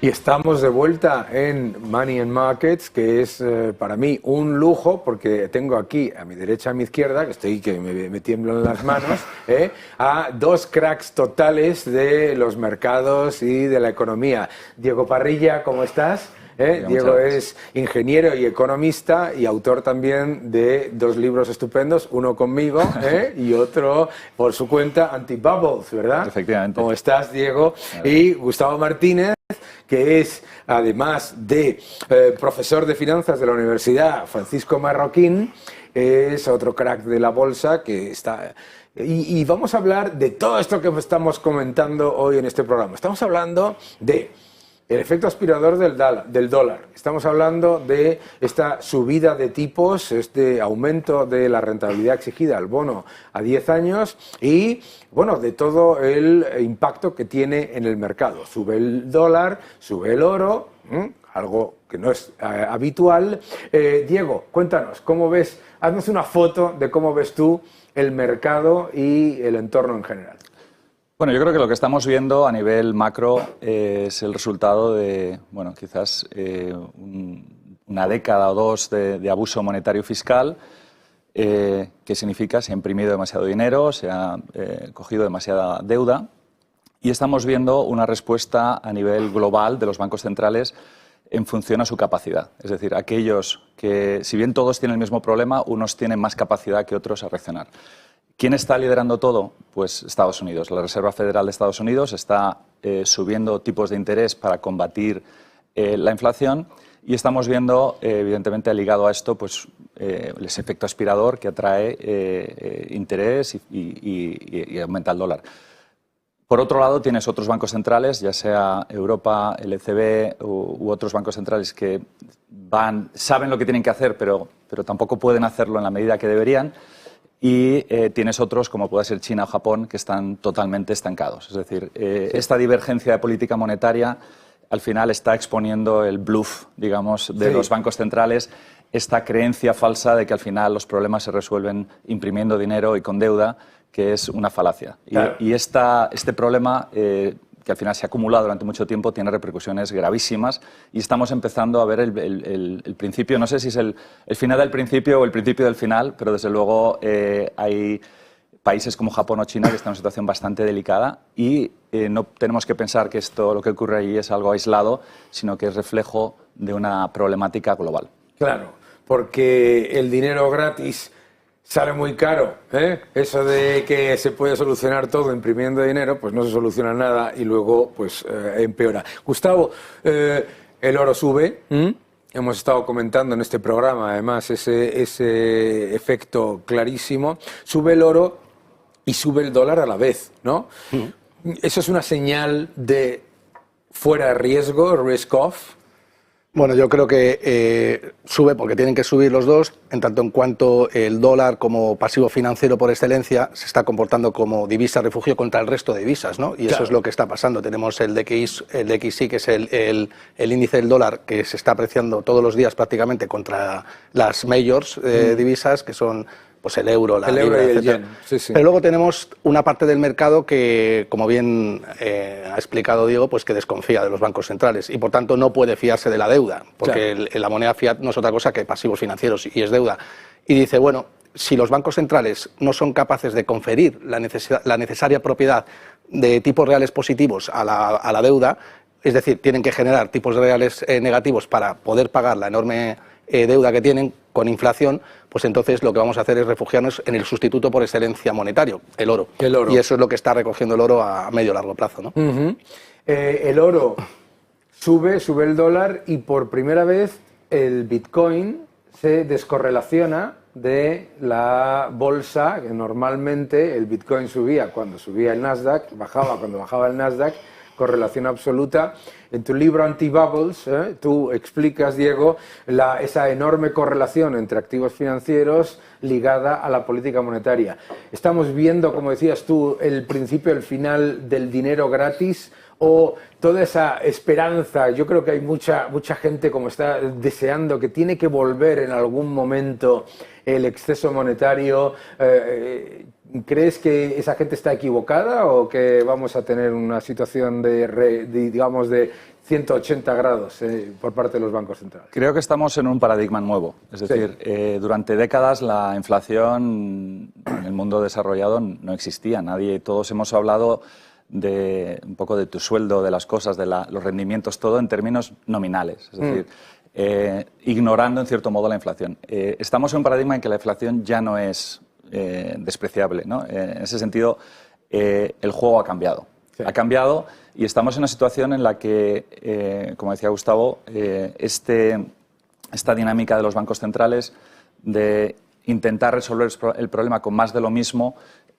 Y estamos de vuelta en Money and Markets, que es para mí un lujo, porque tengo aquí a mi derecha, a mi izquierda, que me tiemblan las manos, a dos cracks totales de los mercados y de la economía. Diego Parrilla, ¿cómo estás? Diego es ingeniero y economista y autor también de dos libros estupendos, uno conmigo y otro por su cuenta, Anti-Bubbles, ¿verdad? Efectivamente. ¿Cómo estás, Diego? Y Gustavo Martínez, que es, además de profesor de finanzas de la Universidad Francisco Marroquín, es otro crack de la bolsa que está... Y vamos a hablar de todo esto que estamos comentando hoy en este programa. Estamos hablando de el efecto aspirador del dólar. Estamos hablando de esta subida de tipos, este aumento de la rentabilidad exigida al bono a 10 años y, bueno, de todo el impacto que tiene en el mercado. Sube el dólar, sube el oro, algo que no es habitual. Diego, cuéntanos, ¿cómo ves? Haznos una foto de cómo ves tú el mercado y el entorno en general. Bueno, yo creo que lo que estamos viendo a nivel macro es el resultado de, bueno, quizás una década o dos de abuso monetario fiscal, que significa se ha imprimido demasiado dinero, se ha cogido demasiada deuda y estamos viendo una respuesta a nivel global de los bancos centrales en función a su capacidad. Es decir, aquellos que, si bien todos tienen el mismo problema, unos tienen más capacidad que otros a reaccionar. ¿Quién está liderando todo? Pues Estados Unidos. La Reserva Federal de Estados Unidos está subiendo tipos de interés para combatir la inflación y estamos viendo, evidentemente, ligado a esto, pues ese efecto aspirador que atrae interés y aumenta el dólar. Por otro lado, tienes otros bancos centrales, ya sea Europa, el ECB u otros bancos centrales que saben lo que tienen que hacer, pero tampoco pueden hacerlo en la medida que deberían. Y tienes otros, como puede ser China o Japón, que están totalmente estancados. Es decir, esta divergencia de política monetaria al final está exponiendo el bluff, digamos, de los bancos centrales, esta creencia falsa de que al final los problemas se resuelven imprimiendo dinero y con deuda, que es una falacia. Claro. Y este problema, que al final se ha acumulado durante mucho tiempo, tiene repercusiones gravísimas y estamos empezando a ver el principio, no sé si es el final del principio o el principio del final, pero desde luego hay países como Japón o China que están en una situación bastante delicada y no tenemos que pensar que lo que ocurre allí es algo aislado, sino que es reflejo de una problemática global. Claro, porque el dinero gratis sale muy caro, Eso de que se puede solucionar todo imprimiendo dinero, pues no se soluciona nada y luego pues empeora. Gustavo, el oro sube, hemos estado comentando en este programa además ese efecto clarísimo, sube el oro y sube el dólar a la vez, ¿no? Eso es una señal de fuera de riesgo, risk off. Bueno, yo creo que sube porque tienen que subir los dos, en tanto en cuanto el dólar como pasivo financiero por excelencia se está comportando como divisa refugio contra el resto de divisas, ¿no? Y claro, eso es lo que está pasando. Tenemos el DXY, que es el índice del dólar, que se está apreciando todos los días prácticamente contra las majors divisas, que son pues el euro, la libra, y el etcétera. yen. Sí, sí. Pero luego tenemos una parte del mercado que, como bien ha explicado Diego, pues que desconfía de los bancos centrales y por tanto no puede fiarse de la deuda, porque claro, la moneda fiat no es otra cosa que pasivos financieros y es deuda. Y dice, bueno, si los bancos centrales no son capaces de conferir la necesaria propiedad de tipos reales positivos a la deuda, es decir, tienen que generar tipos reales negativos para poder pagar la enorme deuda que tienen con inflación, pues entonces lo que vamos a hacer es refugiarnos en el sustituto por excelencia monetario, el oro. Y eso es lo que está recogiendo el oro a medio largo plazo, ¿no? El oro sube el dólar y por primera vez el Bitcoin se descorrelaciona de la bolsa, que normalmente el Bitcoin subía cuando subía el Nasdaq, bajaba cuando bajaba el Nasdaq, correlación absoluta. En tu libro Anti-Bubbles, tú explicas, Diego, esa enorme correlación entre activos financieros ligada a la política monetaria. Estamos viendo, como decías tú, el principio, el final del dinero gratis o toda esa esperanza. Yo creo que hay mucha gente como está deseando que tiene que volver en algún momento el exceso monetario. ¿crees que esa gente está equivocada o que vamos a tener una situación digamos, de 180 grados por parte de los bancos centrales? Creo que estamos en un paradigma nuevo. Es decir, durante décadas la inflación en el mundo desarrollado no existía. Todos hemos hablado de un poco de tu sueldo, de las cosas, de los rendimientos, todo en términos nominales. Es decir, ignorando en cierto modo la inflación. Estamos en un paradigma en que la inflación ya no es despreciable, ¿no? En ese sentido, el juego ha cambiado. Sí. Ha cambiado y estamos en una situación en la que, como decía Gustavo, esta dinámica de los bancos centrales de intentar resolver el problema con más de lo mismo,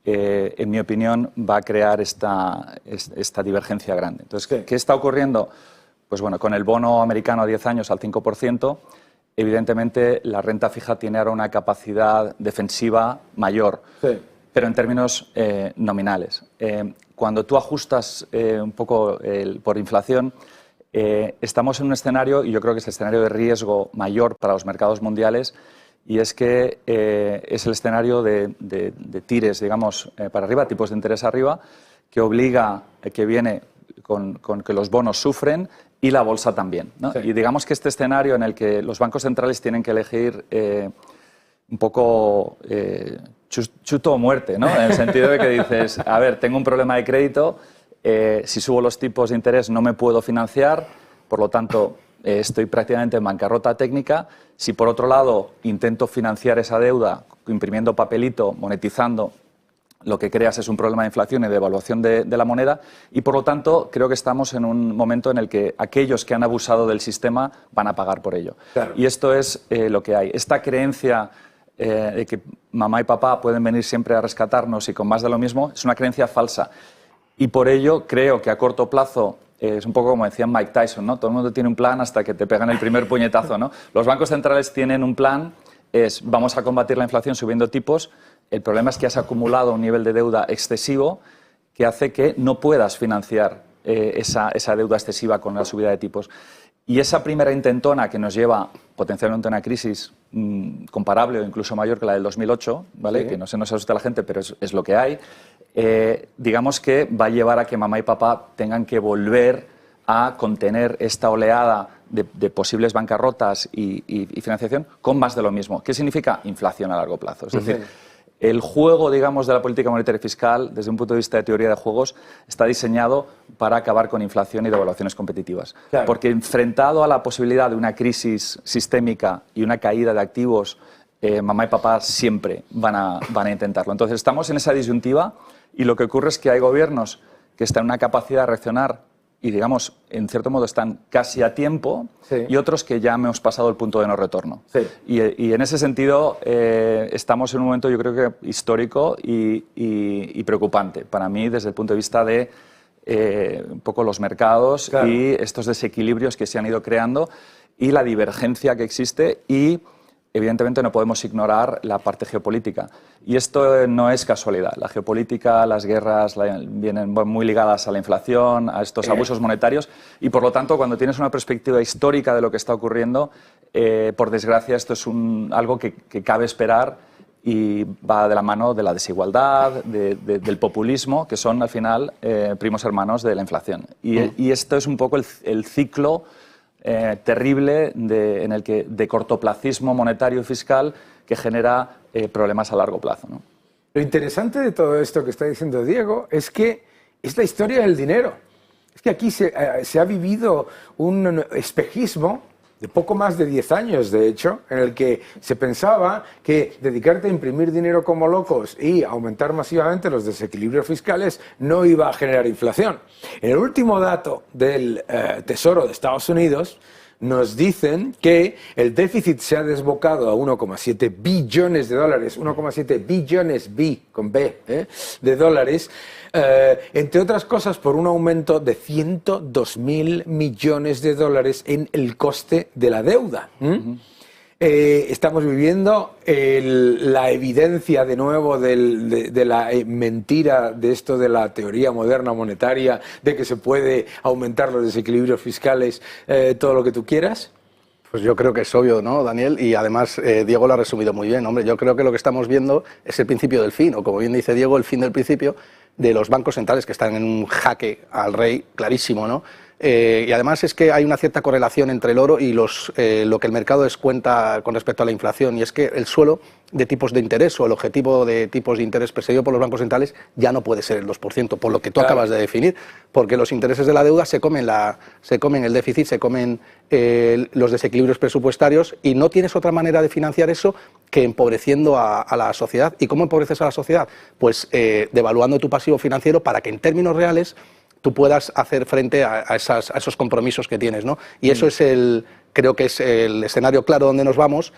en mi opinión, va a crear esta divergencia grande. Entonces, sí. ¿Qué está ocurriendo? Pues bueno, con el bono americano a 10 años al 5%, evidentemente la renta fija tiene ahora una capacidad defensiva mayor, sí. Pero en términos nominales. Cuando tú ajustas un poco por inflación, estamos en un escenario, y yo creo que es el escenario de riesgo mayor para los mercados mundiales, y es que es el escenario de tires, digamos, para arriba, tipos de interés arriba, que obliga, que viene con que los bonos sufren y la bolsa también, ¿no? Sí. Y digamos que este escenario en el que los bancos centrales tienen que elegir un poco chuto o muerte, ¿no? En el sentido de que dices, a ver, tengo un problema de crédito, si subo los tipos de interés no me puedo financiar, por lo tanto estoy prácticamente en bancarrota técnica. Si por otro lado intento financiar esa deuda imprimiendo papelito, monetizando, lo que creas es un problema de inflación y de devaluación de la moneda, y por lo tanto creo que estamos en un momento en el que aquellos que han abusado del sistema van a pagar por ello. Claro. Y esto es lo que hay. Esta creencia de que mamá y papá pueden venir siempre a rescatarnos y con más de lo mismo es una creencia falsa. Y por ello creo que a corto plazo, es un poco como decía Mike Tyson, ¿no? Todo el mundo tiene un plan hasta que te pegan el primer puñetazo, ¿no? Los bancos centrales tienen un plan, vamos a combatir la inflación subiendo tipos. El problema es que has acumulado un nivel de deuda excesivo que hace que no puedas financiar esa deuda excesiva con la subida de tipos. Y esa primera intentona que nos lleva potencialmente a una crisis comparable o incluso mayor que la del 2008, ¿vale? Sí. Que no se nos asusta a la gente, pero es lo que hay. Digamos que va a llevar a que mamá y papá tengan que volver a contener esta oleada de posibles bancarrotas y financiación con más de lo mismo. ¿Qué significa? Inflación a largo plazo. Es decir, el juego, digamos, de la política monetaria y fiscal, desde un punto de vista de teoría de juegos, está diseñado para acabar con inflación y devaluaciones competitivas. Claro. Porque enfrentado a la posibilidad de una crisis sistémica y una caída de activos, mamá y papá siempre van a intentarlo. Entonces, estamos en esa disyuntiva y lo que ocurre es que hay gobiernos que están en una capacidad de reaccionar y, digamos, en cierto modo están casi a tiempo, sí. Y otros que ya hemos pasado el punto de no retorno. Sí. Y en ese sentido estamos en un momento, yo creo que histórico y preocupante para mí desde el punto de vista de un poco los mercados, claro. Y estos desequilibrios que se han ido creando y la divergencia que existe y evidentemente no podemos ignorar la parte geopolítica. Y esto no es casualidad. La geopolítica, las guerras vienen muy ligadas a la inflación, a estos abusos monetarios y, por lo tanto, cuando tienes una perspectiva histórica de lo que está ocurriendo, por desgracia, esto es algo que cabe esperar y va de la mano de la desigualdad, del populismo, que son, al final, primos hermanos de la inflación. Y esto es un poco el ciclo terrible en el que de cortoplacismo monetario y fiscal que genera problemas a largo plazo, ¿no? Lo interesante de todo esto que está diciendo Diego es que es la historia del dinero. Es que aquí se ha vivido un espejismo de poco más de 10 años, de hecho, en el que se pensaba que dedicarte a imprimir dinero como locos y aumentar masivamente los desequilibrios fiscales no iba a generar inflación. En el último dato del Tesoro de Estados Unidos nos dicen que el déficit se ha desbocado a 1,7 billones de dólares, 1,7 billones, con B, de dólares, entre otras cosas por un aumento de 102.000 millones de dólares en el coste de la deuda. Estamos viviendo la evidencia de nuevo de la mentira de esto de la teoría moderna monetaria, de que se puede aumentar los desequilibrios fiscales, todo lo que tú quieras. Pues yo creo que es obvio, ¿no, Daniel? Y además Diego lo ha resumido muy bien. Hombre, yo creo que lo que estamos viendo es el principio del fin, o como bien dice Diego, el fin del principio de los bancos centrales que están en un jaque al rey clarísimo, ¿no? Y además es que hay una cierta correlación entre el oro y lo que el mercado descuenta con respecto a la inflación, y es que el suelo de tipos de interés o el objetivo de tipos de interés perseguido por los bancos centrales ya no puede ser el 2%, por lo que tú acabas de definir, porque los intereses de la deuda se comen el déficit, se comen los desequilibrios presupuestarios, y no tienes otra manera de financiar eso que empobreciendo a la sociedad. ¿Y cómo empobreces a la sociedad? Pues devaluando tu pasivo financiero para que en términos reales tú puedas hacer frente a esos compromisos que tienes, ¿no? Y eso creo que es el escenario claro donde nos vamos,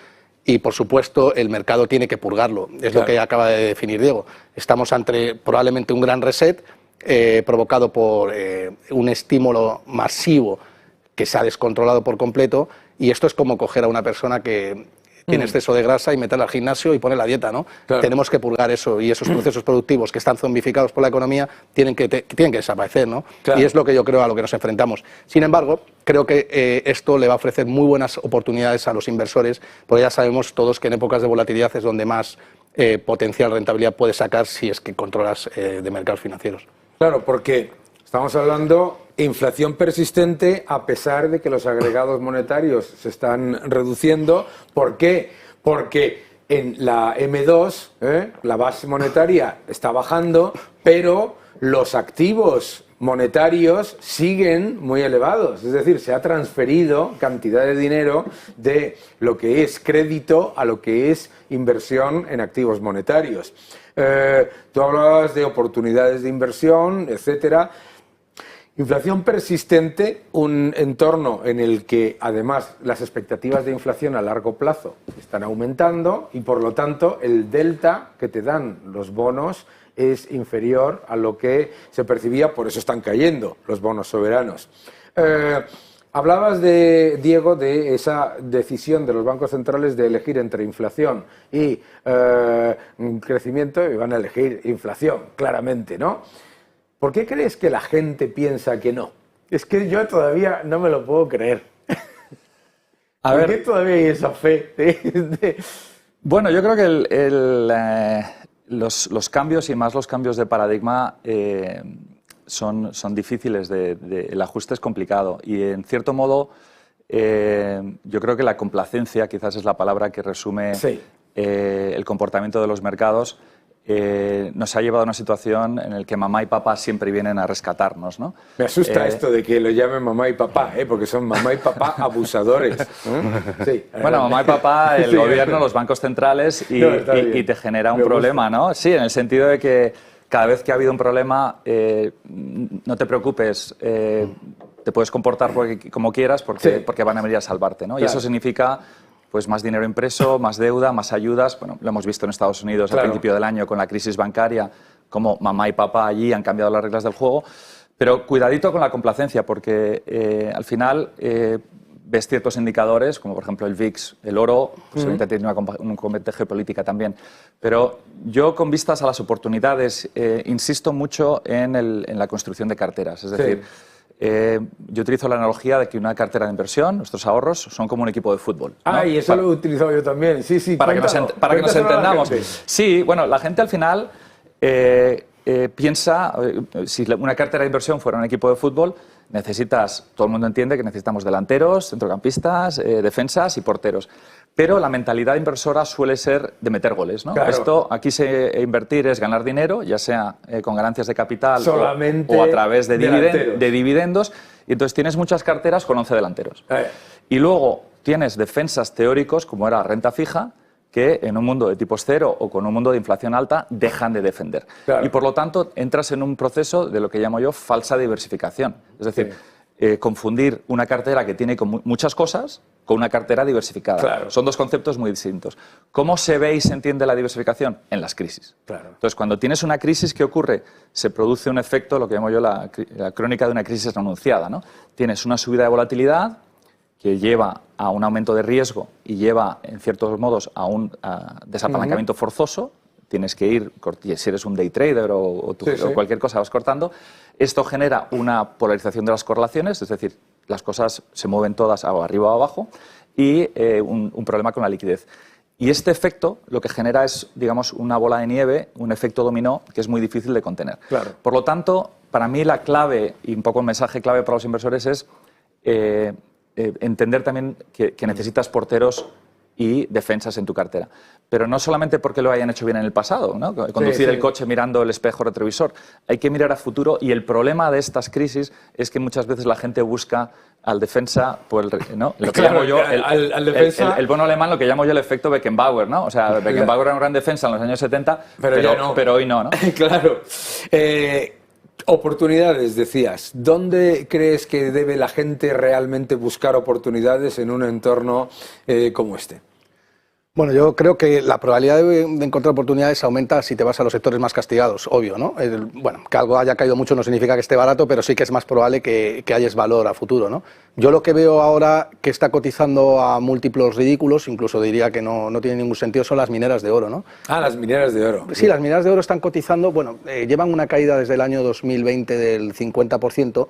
y por supuesto el mercado tiene que purgarlo, es lo que acaba de definir Diego. Estamos ante probablemente un gran reset provocado por un estímulo masivo que se ha descontrolado por completo, y esto es como coger a una persona que tiene exceso de grasa y meterla al gimnasio y poner la dieta, ¿no? Claro. Tenemos que purgar eso, y esos procesos productivos que están zombificados por la economía tienen que desaparecer, ¿no? Claro. Y es lo que yo creo a lo que nos enfrentamos. Sin embargo, creo que esto le va a ofrecer muy buenas oportunidades a los inversores, porque ya sabemos todos que en épocas de volatilidad es donde más potencial rentabilidad puedes sacar si es que controlas de mercados financieros. Claro, porque estamos hablando de inflación persistente a pesar de que los agregados monetarios se están reduciendo. ¿Por qué? Porque en la M2 la base monetaria está bajando, pero los activos monetarios siguen muy elevados. Es decir, se ha transferido cantidad de dinero de lo que es crédito a lo que es inversión en activos monetarios. Tú hablabas de oportunidades de inversión, etcétera. Inflación persistente, un entorno en el que además las expectativas de inflación a largo plazo están aumentando, y por lo tanto el delta que te dan los bonos es inferior a lo que se percibía, por eso están cayendo los bonos soberanos. Hablabas, Diego, de esa decisión de los bancos centrales de elegir entre inflación y crecimiento, y van a elegir inflación, claramente, ¿no? ¿Por qué crees que la gente piensa que no? Es que yo todavía no me lo puedo creer. ¿Por qué todavía hay esa fe? Bueno, yo creo que los cambios, y más los cambios de paradigma, son difíciles, el ajuste es complicado, y en cierto modo yo creo que la complacencia quizás es la palabra que resume el comportamiento de los mercados. Nos ha llevado a una situación en la que mamá y papá siempre vienen a rescatarnos, ¿no? Me asusta esto de que lo llamen mamá y papá, porque son mamá y papá abusadores. Sí, bueno, mamá y papá, el gobierno, los bancos centrales, y te genera un problema, ¿no? Sí, en el sentido de que cada vez que ha habido un problema, no te preocupes, te puedes comportar como quieras porque van a venir a salvarte, ¿no? Claro. Y eso significa pues más dinero impreso, más deuda, más ayudas. Bueno, lo hemos visto en Estados Unidos al principio del año con la crisis bancaria, como mamá y papá allí han cambiado las reglas del juego. Pero cuidadito con la complacencia, porque al final ves ciertos indicadores, como por ejemplo el VIX, el oro, pues tiene un componente geopolítica también. Pero yo, con vistas a las oportunidades, insisto mucho en la construcción de carteras. Es decir, yo utilizo la analogía de que una cartera de inversión, nuestros ahorros, son como un equipo de fútbol, ¿no? Y eso lo he utilizado yo también. Sí, sí. Para que nos entendamos. Sí, bueno, la gente al final piensa, si una cartera de inversión fuera un equipo de fútbol, todo el mundo entiende que necesitamos delanteros, centrocampistas, defensas y porteros. Pero la mentalidad inversora suele ser de meter goles, ¿no? Claro. Aquí invertir es ganar dinero, ya sea con ganancias de capital o a través de dividendos. Y entonces tienes muchas carteras con 11 delanteros. Y luego tienes defensas teóricos, como era renta fija, que en un mundo de tipos cero o con un mundo de inflación alta dejan de defender. Claro. Y por lo tanto entras en un proceso de lo que llamo yo falsa diversificación. Es decir, confundir una cartera que tiene muchas cosas con una cartera diversificada. Claro. Son dos conceptos muy distintos. ¿Cómo se ve y se entiende la diversificación? En las crisis. Claro. Entonces, cuando tienes una crisis, ¿qué ocurre? Se produce un efecto, lo que llamo yo la crónica de una crisis no anunciada, ¿no? Tienes una subida de volatilidad que lleva a un aumento de riesgo y lleva, en ciertos modos, a un desapalancamiento forzoso. Tienes que ir, si eres un day trader o cualquier cosa, vas cortando. Esto genera una polarización de las correlaciones, es decir, las cosas se mueven todas arriba o abajo, y un problema con la liquidez. Y este efecto lo que genera es, digamos, una bola de nieve, un efecto dominó que es muy difícil de contener. Claro. Por lo tanto, para mí la clave, y un poco el mensaje clave para los inversores es entender también que necesitas porteros y defensas en tu cartera. Pero no solamente porque lo hayan hecho bien en el pasado, ¿no? Conducir el coche mirando el espejo retrovisor. Hay que mirar a futuro, y el problema de estas crisis es que muchas veces la gente busca al defensa, ¿no? Lo que llamo yo al defensa... el bono alemán, lo que llamo yo el efecto Beckenbauer, ¿no? O sea, Beckenbauer era un gran defensa en los años 70, pero hoy no, ¿no? Claro. Oportunidades, decías. ¿Dónde crees que debe la gente realmente buscar oportunidades en un entorno como este? Bueno, yo creo que la probabilidad de encontrar oportunidades aumenta si te vas a los sectores más castigados, obvio, ¿no? Bueno, que algo haya caído mucho no significa que esté barato, pero sí que es más probable que hayas valor a futuro, ¿no? Yo lo que veo ahora que está cotizando a múltiplos ridículos, incluso diría que no tiene ningún sentido, son las mineras de oro, ¿no? Ah, las mineras de oro. Sí, las mineras de oro están cotizando, bueno, llevan una caída desde el año 2020 del 50%,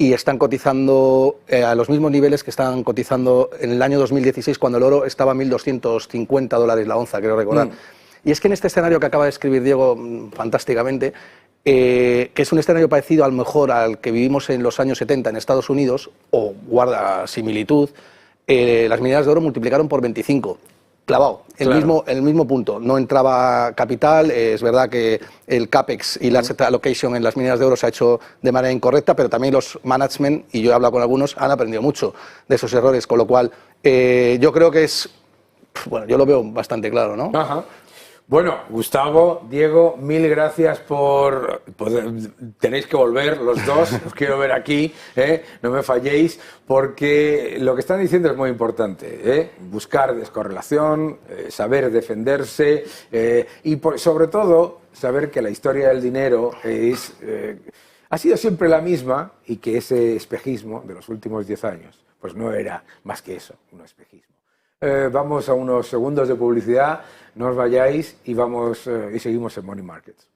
y están cotizando a los mismos niveles que estaban cotizando en el año 2016, cuando el oro estaba a $1.250 la onza, creo recordar. Y es que en este escenario que acaba de escribir Diego fantásticamente, que es un escenario parecido a lo mejor al que vivimos en los años 70 en Estados Unidos, o guarda similitud, las mineras de oro multiplicaron por 25. Clavado, el mismo punto. No entraba capital, es verdad que el CAPEX y la asset allocation en las mineras de oro se ha hecho de manera incorrecta, pero también los management, y yo he hablado con algunos, han aprendido mucho de esos errores, con lo cual yo creo que es, bueno, yo lo veo bastante claro, ¿no? Ajá. Bueno, Gustavo, Diego, mil gracias por... Tenéis que volver los dos, os quiero ver aquí, no me falléis, porque lo que están diciendo es muy importante, buscar descorrelación, saber defenderse y sobre todo saber que la historia del dinero ha sido siempre la misma, y que ese espejismo de los últimos 10 años pues no era más que eso, un espejismo. Vamos a unos segundos de publicidad, no os vayáis, y seguimos en Money Markets.